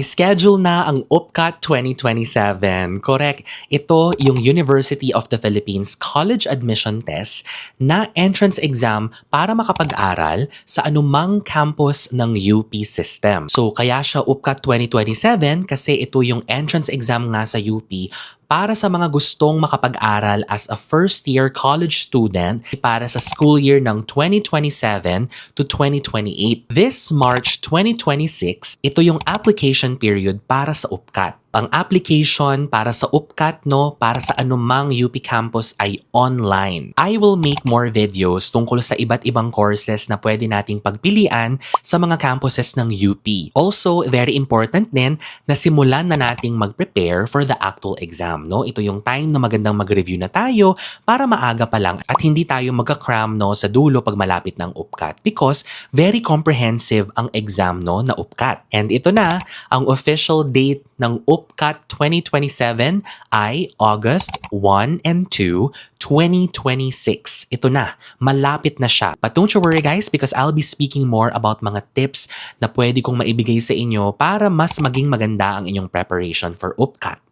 May schedule na ang UPCAT 2027. Correct. Ito yung University of the Philippines College Admission Test na entrance exam para makapag-aral sa anumang campus ng UP system. So kaya siya UPCAT 2027 kasi ito yung entrance exam nga sa UP para sa mga gustong makapag-aral as a first-year college student para sa school year ng 2027 to 2028. This March 2026, ito yung application period para sa UPCAT. Ang application para sa UPCAT, para sa anumang UP campus ay online. I will make more videos tungkol sa iba't ibang courses na pwede nating pagpilian sa mga campuses ng UP. Also, very important din na simulan na nating mag-prepare for the actual exam. Ito yung time na magandang mag-review na tayo para maaga pa lang at hindi tayo magka-cram sa dulo pag malapit ng UPCAT because very comprehensive ang exam na UPCAT. And ito na, ang official date ng UPCAT 2027 ay August 1 and 2, 2026. Ito na, malapit na siya. But don't you worry guys because I'll be speaking more about mga tips na pwede kong maibigay sa inyo para mas maging maganda ang inyong preparation for UPCAT.